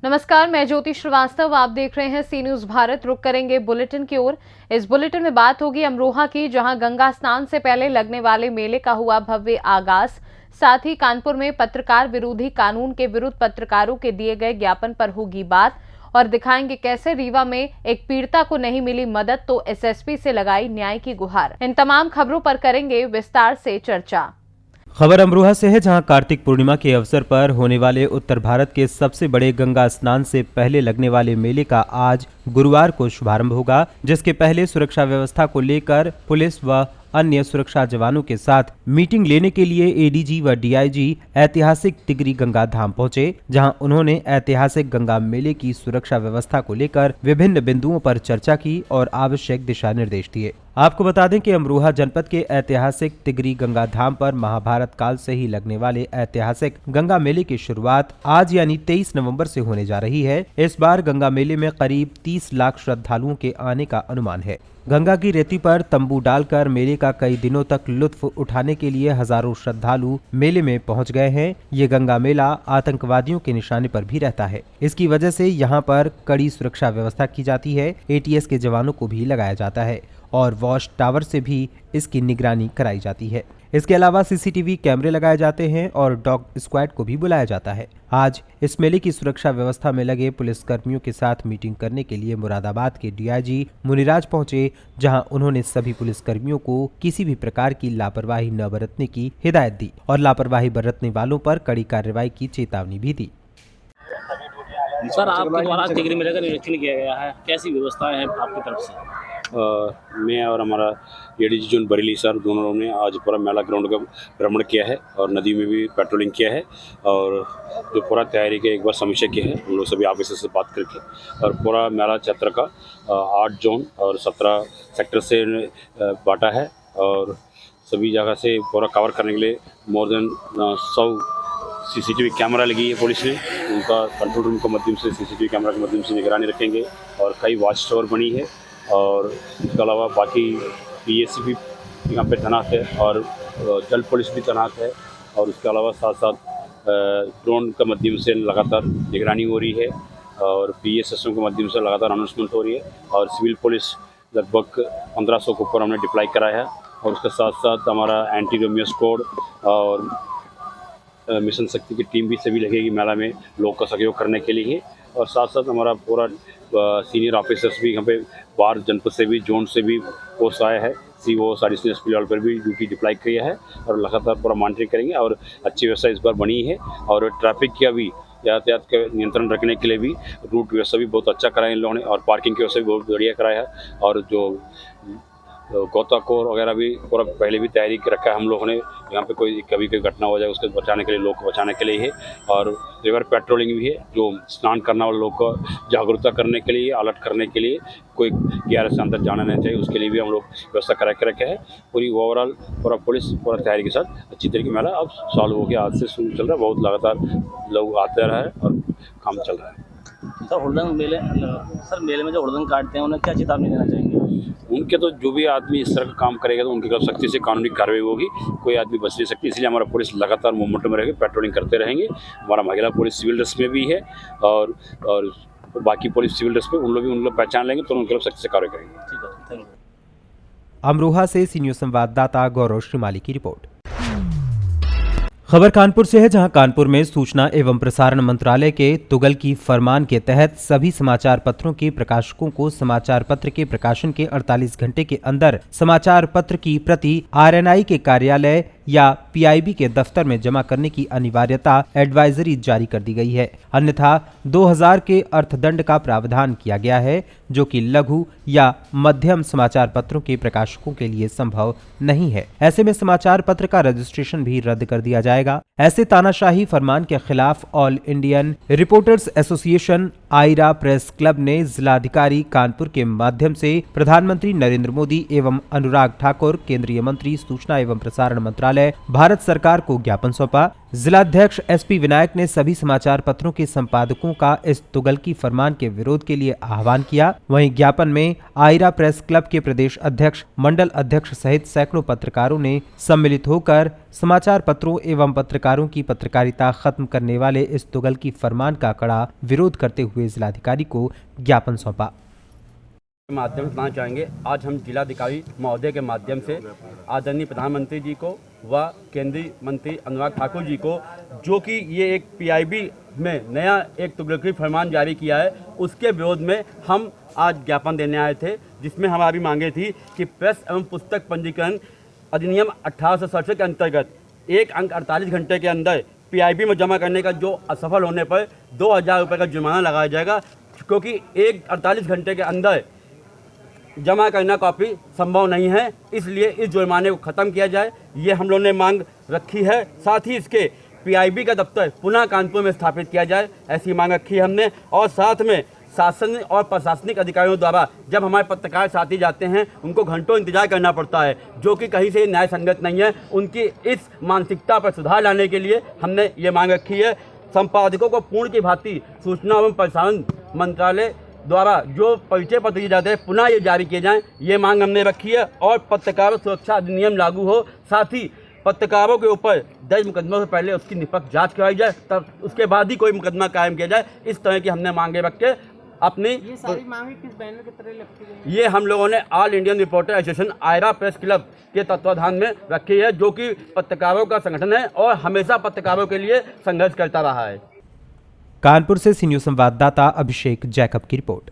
नमस्कार, मैं ज्योति श्रीवास्तव। आप देख रहे हैं सी न्यूज भारत। रुक करेंगे बुलेटिन की ओर। इस बुलेटिन में बात होगी अमरोहा की, जहां गंगा स्नान से पहले लगने वाले मेले का हुआ भव्य आगाज। साथ ही कानपुर में पत्रकार विरोधी कानून के विरुद्ध पत्रकारों के दिए गए ज्ञापन पर होगी बात और दिखाएंगे कैसे रीवा में एक पीड़िता को नहीं मिली मदद तो एसएसपी से लगाई न्याय की गुहार। इन तमाम खबरों पर करेंगे विस्तार से चर्चा। खबर अमरोहा से है, जहां कार्तिक पूर्णिमा के अवसर पर होने वाले उत्तर भारत के सबसे बड़े गंगा स्नान से पहले लगने वाले मेले का आज गुरुवार को शुभारंभ होगा, जिसके पहले सुरक्षा व्यवस्था को लेकर पुलिस व अन्य सुरक्षा जवानों के साथ मीटिंग लेने के लिए एडीजी व डीआईजी ऐतिहासिक तिगरी गंगा धाम पहुंचे, जहां उन्होंने ऐतिहासिक गंगा मेले की सुरक्षा व्यवस्था को लेकर विभिन्न बिंदुओं पर चर्चा की और आवश्यक दिशा निर्देश दिए। आपको बता दें कि अमरोहा जनपद के ऐतिहासिक तिगरी गंगा धाम पर महाभारत काल से ही लगने वाले ऐतिहासिक गंगा मेले की शुरुआत आज यानी 23 नवंबर से होने जा रही है। इस बार गंगा मेले में करीब 30 लाख श्रद्धालुओं के आने का अनुमान है। गंगा की रेती पर तंबू डालकर मेले का कई दिनों तक लुत्फ उठाने के लिए हजारों श्रद्धालु मेले में पहुंच गए हैं। ये गंगा मेला आतंकवादियों के निशाने पर भी रहता है। इसकी वजह से यहाँ पर कड़ी सुरक्षा व्यवस्था की जाती है। एटीएस के जवानों को भी लगाया जाता है और वॉच टावर से भी इसकी निगरानी कराई जाती है। इसके अलावा सीसीटीवी कैमरे लगाए जाते हैं और डॉग स्क्वाड को भी बुलाया जाता है। आज इस मेले की सुरक्षा व्यवस्था में लगे पुलिस कर्मियों के साथ मीटिंग करने के लिए मुरादाबाद के डीआईजी मुनिराज पहुंचे, जहां उन्होंने सभी पुलिस कर्मियों को किसी भी प्रकार की लापरवाही न बरतने की हिदायत दी और लापरवाही बरतने वालों पर कड़ी कार्रवाई की चेतावनी भी दी। सर, आपके द्वारा तिगरी मेले का निरीक्षण किया गया है, कैसी व्यवस्था है आपकी तरफ से? मैं और हमारा एडीजी जोन बरेली सर दोनों ने आज पूरा मेला ग्राउंड का भ्रमण किया है और नदी में भी पेट्रोलिंग किया है और जो पूरा तैयारी के एक बार समीक्षा की है हम लोग सभी ऑफिसर से बात करके। और पूरा मेला क्षेत्र का 8 जोन और 17 सेक्टर से बांटा है और सभी जगह से पूरा कवर करने के लिए मोर देन 100 सीसीटीवी कैमरा लगी है पुलिस ने। उनका कंट्रोल रूम के माध्यम से सीसीटीवी कैमरा के माध्यम से निगरानी रखेंगे और कई वॉच टावर बनी है और इसके अलावा बाकी पीएसी भी यहाँ पे तैनात है और जल पुलिस भी तैनात है और उसके अलावा साथ साथ ड्रोन के माध्यम से लगातार निगरानी हो रही है और पीए सिस्टम के माध्यम से लगातार अनाउंसमेंट हो रही है और सिविल पुलिस लगभग 1500 के ऊपर हमने डिप्लॉय कराया है और उसके साथ साथ हमारा एंटी रोमियो स्क्वाड और मिशन शक्ति की टीम भी सभी लगेगी मेला में लोग का सहयोग करने के लिए। और साथ साथ हमारा पूरा सीनियर ऑफिसर्स भी यहाँ पे बाहर जनपद से भी जोन से भी पोस्ट आया है। सीओ एडिशनल एसपी लेवल पर भी ड्यूटी डिप्लॉय किया है और लगातार पूरा मॉनिटरिंग करेंगे और अच्छी व्यवस्था इस बार बनी है और ट्रैफिक का भी यातायात का नियंत्रण रखने के लिए भी रूट व्यवस्था भी बहुत अच्छा कराया इन लोगों ने और पार्किंग की व्यवस्था भी बहुत बढ़िया कराया है और जो गोताखोर वगैरह भी पूरा पहले भी तैयारी रखा है हम लोगों ने। यहाँ पे कोई कभी कोई घटना हो जाए उसको बचाने के लिए लोग को बचाने के लिए है और रिवर पेट्रोलिंग भी है जो स्नान करने वाले लोग को जागरूकता करने के लिए अलर्ट करने के लिए कोई गैर से अंदर जाना नहीं चाहिए उसके लिए भी हम लोग व्यवस्था करा के रखे हैं। पूरी ओवरऑल पूरा पुलिस पूरा तैयारी के साथ अच्छी तरीके मेला अब सॉल्व हो गया। आज से शुरू चल रहा है, बहुत लगातार लोग आते रहे और काम चल रहा है। सर, हुड़दंग मेले मेले में जो हुड़दंग काटते हैं उन्हें क्या चेतावनी देना चाहेंगे? उनके तो जो भी आदमी इस तरह का काम करेगा तो उनके खिलाफ सख्ती से कानूनी कार्रवाई होगी। कोई आदमी बच नहीं सकती, इसलिए हमारा पुलिस लगातार मूवमेंट में रहेगी, पेट्रोलिंग करते रहेंगे। हमारा महिला पुलिस सिविल ड्रेस में भी है और बाकी पुलिस सिविल ड्रेस में उन लोग पहचान लेंगे तो उनके खिलाफ सख्ती से कार्रवाई करेंगे। ठीक है, थैंक यू। अमरोहा से सी न्यूज संवाददाता गौरव श्रीमाली की रिपोर्ट। खबर कानपुर से है, जहां कानपुर में सूचना एवं प्रसारण मंत्रालय के तुगल की फरमान के तहत सभी समाचार पत्रों के प्रकाशकों को समाचार पत्र के प्रकाशन के 48 घंटे के अंदर समाचार पत्र की प्रति आरएनआई के कार्यालय या पीआईबी के दफ्तर में जमा करने की अनिवार्यता एडवाइजरी जारी कर दी गई है। अन्यथा 2000 के अर्थदंड का प्रावधान किया गया है, जो कि लघु या मध्यम समाचार पत्रों के प्रकाशकों के लिए संभव नहीं है। ऐसे में समाचार पत्र का रजिस्ट्रेशन भी रद्द कर दिया जाएगा। ऐसे तानाशाही फरमान के खिलाफ all Indian reporters association AIRA press club ने जिलाधिकारी कानपुर के माध्यम से प्रधानमंत्री नरेंद्र मोदी एवं अनुराग ठाकुर, केंद्रीय मंत्री सूचना एवं प्रसारण मंत्रालय भारत सरकार को ज्ञापन सौंपा, जिलाध्यक्ष एसपी विनायक ने सभी समाचार पत्रों के संपादकों का इस तुगलकी फरमान के विरोध के लिए आह्वान किया। वहीं ज्ञापन में आयरा प्रेस क्लब के प्रदेश अध्यक्ष, मंडल अध्यक्ष सहित सैकड़ों पत्रकारों ने सम्मिलित होकर समाचार पत्रों एवं पत्रकारों की पत्रकारिता खत्म करने वाले इस तुगलकी फरमान का कड़ा विरोध करते हुए जिलाधिकारी को ज्ञापन सौंपा। माध्यम से बताना चाहेंगे, आज हम जिलाधिकारी महोदय के माध्यम से आदरणीय प्रधानमंत्री जी को व केंद्रीय मंत्री अनुराग ठाकुर जी को, जो कि ये एक पीआईबी में नया एक तुगलकी फरमान जारी किया है, उसके विरोध में हम आज ज्ञापन देने आए थे, जिसमें हमारी मांगे थी कि प्रेस एवं पुस्तक पंजीकरण अधिनियम 1867 के अंतर्गत 1 अंक 48 घंटे के अंदर पीआईबी में जमा करने का जो असफल होने पर 2000 रुपये का जुर्माना लगाया जाएगा, क्योंकि 48 घंटे के अंदर जमा करना काफ़ी संभव नहीं है। इसलिए इस जुर्माने को ख़त्म किया जाए, ये हम लोगों ने मांग रखी है। साथ ही इसके पीआईबी का दफ्तर पुनः कानपुर में स्थापित किया जाए, ऐसी मांग रखी है हमने। और साथ में शासन और प्रशासनिक अधिकारियों द्वारा जब हमारे पत्रकार साथी जाते हैं, उनको घंटों इंतजार करना पड़ता है, जो कि कहीं से न्याय संगत नहीं है। उनकी इस मानसिकता पर सुधार लाने के लिए हमने ये मांग रखी है। संपादकों को पूर्ण की भांति सूचना एवं प्रसारण मंत्रालय द्वारा जो परिचय पत्र दिए जाते हैं, पुनः ये जारी किए जाएं, ये मांग हमने रखी है। और पत्रकार सुरक्षा अधिनियम लागू हो, साथ ही पत्रकारों के ऊपर दर्ज मुकदमों से पहले उसकी निष्पक्ष जांच करवाई जाए, तब उसके बाद ही कोई मुकदमा कायम किया जाए। इस तरह की हमने मांगे रख के अपनी ये सारी मांगे किस बैनर के तरह लगती है? ये हम लोगों ने all Indian reporter association AIRA press club के तत्वाधान में रखी है, जो कि पत्रकारों का संगठन है और हमेशा पत्रकारों के लिए संघर्ष करता रहा है। कानपुर से सी न्यूज़ संवाददाता अभिषेक जैकब की रिपोर्ट।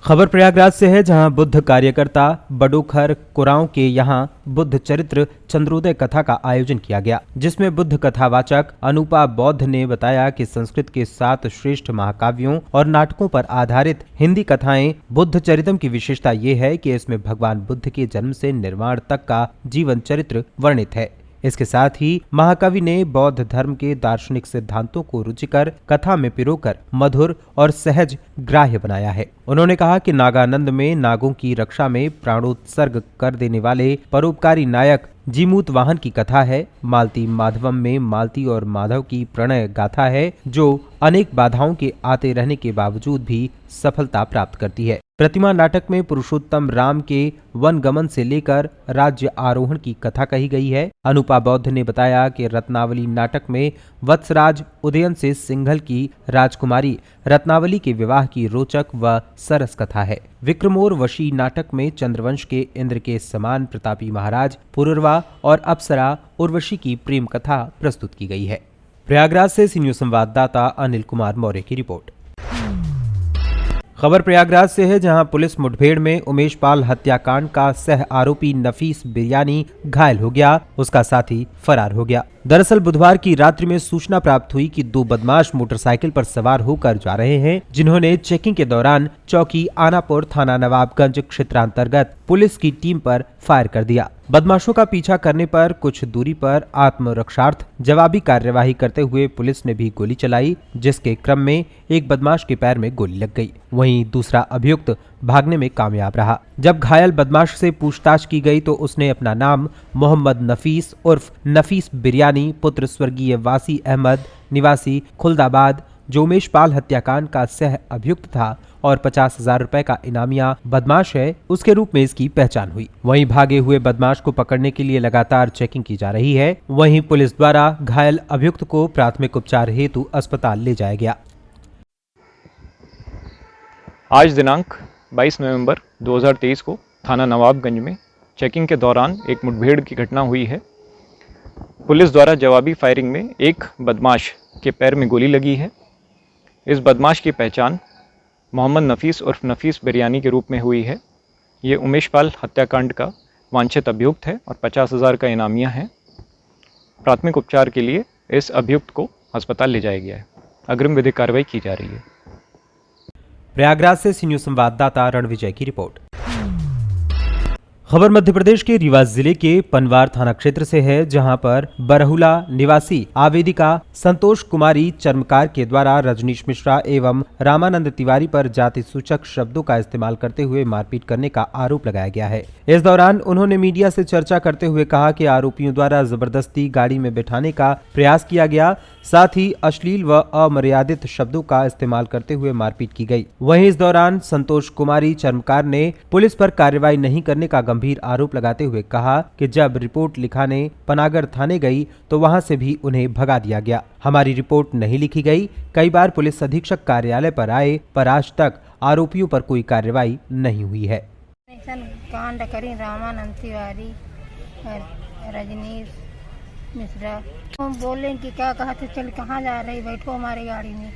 खबर प्रयागराज से है, जहां बुद्ध कार्यकर्ता बडोखर कुराओं के यहां बुद्ध चरित्र चंद्रोदय कथा का आयोजन किया गया, जिसमें बुद्ध कथावाचक अनुपा बौद्ध ने बताया कि संस्कृत के 7 श्रेष्ठ महाकाव्यों और नाटकों पर आधारित हिंदी कथाएं बुद्ध चरितम की विशेषता ये है कि इसमें भगवान बुद्ध के जन्म से निर्वाण तक का जीवन चरित्र वर्णित है। इसके साथ ही महाकवि ने बौद्ध धर्म के दार्शनिक सिद्धांतों को रुचिकर कथा में पिरोकर मधुर और सहज ग्राह्य बनाया है। उन्होंने कहा कि नागानंद में नागों की रक्षा में प्राणोत्सर्ग कर देने वाले परोपकारी नायक जीमूत वाहन की कथा है। मालती माधवम में मालती और माधव की प्रणय गाथा है, जो अनेक बाधाओं के आते रहने के बावजूद भी सफलता प्राप्त करती है। प्रतिमा नाटक में पुरुषोत्तम राम के वन गमन से लेकर राज्य आरोहण की कथा कही गई है। अनुपा बौद्ध ने बताया कि रत्नावली नाटक में वत्सराज उदयन से सिंघल की राजकुमारी रत्नावली के विवाह की रोचक व सरस कथा है। विक्रमोर वशी नाटक में चंद्रवंश के इंद्र के समान प्रतापी महाराज पुरुरवा और अप्सरा उर्वशी की प्रेम कथा प्रस्तुत की गई है। प्रयागराज से सी न्यूज़ संवाददाता अनिल कुमार मौर्य की रिपोर्ट। खबर प्रयागराज से है, जहां पुलिस मुठभेड़ में उमेश पाल हत्याकांड का सह आरोपी नफीस बिरयानी घायल हो गया, उसका साथी फरार हो गया। दरअसल बुधवार की रात्रि में सूचना प्राप्त हुई कि 2 बदमाश मोटरसाइकिल पर सवार होकर जा रहे हैं, जिन्होंने चेकिंग के दौरान चौकी आनापुर थाना नवाबगंज क्षेत्रांतर्गत पुलिस की टीम पर फायर कर दिया। बदमाशों का पीछा करने पर कुछ दूरी पर आत्मरक्षार्थ जवाबी कार्यवाही करते हुए पुलिस ने भी गोली चलाई, जिसके क्रम में एक बदमाश के पैर में गोली लग गई। वहीं दूसरा अभियुक्त भागने में कामयाब रहा। जब घायल बदमाश से पूछताछ की गई तो उसने अपना नाम मोहम्मद नफीस उर्फ नफीस बिरयानी पुत्र स्वर्गीय वासी अहमद निवासी खुलदाबाद, जो उमेश पाल हत्याकांड का सह अभियुक्त था और 50,000 रुपए का इनामिया बदमाश है, उसके रूप में इसकी पहचान हुई। वहीं भागे हुए बदमाश को पकड़ने के लिए लगातार चेकिंग की जा रही है। वहीं पुलिस द्वारा घायल अभियुक्त को प्राथमिक उपचार हेतु अस्पताल ले जाया गया। आज दिनांक 22 नवंबर 2023 को थाना नवाबगंज में चेकिंग के दौरान एक मुठभेड़ की घटना हुई है। पुलिस द्वारा जवाबी फायरिंग में एक बदमाश के पैर में गोली लगी है। इस बदमाश की पहचान मोहम्मद नफीस उर्फ नफीस बिरयानी के रूप में हुई है। ये उमेश पाल हत्याकांड का वांछित अभियुक्त है और 50,000 का इनामिया है। प्राथमिक उपचार के लिए इस अभियुक्त को अस्पताल ले जाया गया है। अग्रिम विधिक कार्रवाई की जा रही है। प्रयागराज से सी न्यूज़ संवाददाता रणविजय की रिपोर्ट। खबर मध्य प्रदेश के रीवा जिले के पनवार थाना क्षेत्र से है, जहां पर बरहुला निवासी आवेदिका संतोष कुमारी चर्मकार के द्वारा रजनीश मिश्रा एवं रामानंद तिवारी पर जाति सूचक शब्दों का इस्तेमाल करते हुए मारपीट करने का आरोप लगाया गया है। इस दौरान उन्होंने मीडिया से चर्चा करते हुए कहा कि आरोपियों द्वारा जबरदस्ती गाड़ी में बैठाने का प्रयास किया गया, साथ ही अश्लील व अमर्यादित शब्दों का इस्तेमाल करते हुए मारपीट की गई। वहीं इस दौरान संतोष कुमारी चर्मकार ने पुलिस पर कार्रवाई नहीं करने का गंभीर आरोप लगाते हुए कहा कि जब रिपोर्ट लिखाने पनागर थाने गई तो वहां से भी उन्हें भगा दिया गया। हमारी रिपोर्ट नहीं लिखी गई। कई बार पुलिस अधीक्षक कार्यालय पर आए, पर आज तक आरोपियों पर कोई कार्रवाई नहीं हुई है। कांड करी रामानंद तिवारी रजनीश मिश्रा, हम बोले कि क्या कहा थे, चल कहाँ जा रही, बैठो हमारी गाड़ी में।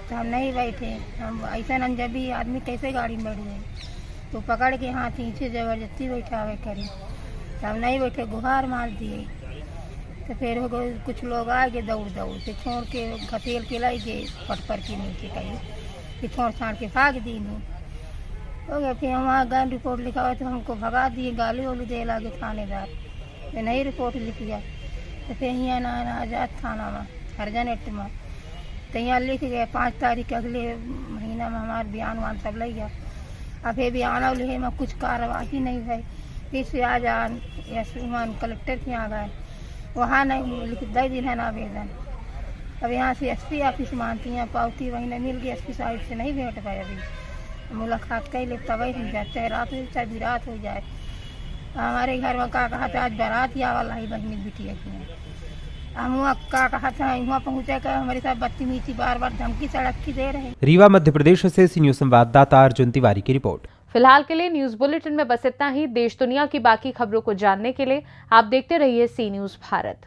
तो हम नहीं बैठे। हम ऐसा अनजबी आदमी कैसे गाड़ी में बैठ गए, तो पकड़ के हाथ नीचे जबरदस्ती बैठावे करी। तो हम नहीं बैठे, गुहार मार दिए। तो फिर हो गए कुछ लोग आ गए दौड़ के छोड़ के घसेल के लाई गए पटपर के नीचे कहीं, फिर छोड़ छाड़ के भाग दी नहीं हो गया। फिर हम वहाँ गए रिपोर्ट लिखा हुआ तो हमको भगा दिए, गाली वाली दे लगे थानेदार। फिर नहीं रिपोर्ट लिख गया तो फिर यहाँ ना आजाद थाना में हरजनेट में तो यहाँ लिख गए 5 तारीख अगले महीना में हमारे बयान वान सब लग गया। अब फिर बयान लिखे में कुछ कार्रवाई नहीं हुई। फिर से आज कलेक्टर के यहाँ गए, वहाँ नहीं लिख दे दिन है ना आवेदन। अब यहाँ से SP ऑफिस मानती हैं, पावती वहीं नहीं मिल गई, SP साइड से नहीं भेंट पाए। अभी मुलाकात कर ले तब ही जाए, चाहे रात हो चाहे भी रात हो जाए। हमारे घर में का कहा था आज बारात या वाला ही बहनी बिटिया की हम वहाँ का कहा था वहाँ पहुँचे कर हमारे साथ बदतमीजी बार धमकी सड़क की दे रहे। रीवा मध्य प्रदेश से सी न्यूज संवाददाता अर्जुन तिवारी की रिपोर्ट। फिलहाल के लिए न्यूज बुलेटिन में बस इतना ही। देश दुनिया की बाकी खबरों को जानने के लिए आप देखते रहिए सी न्यूज भारत।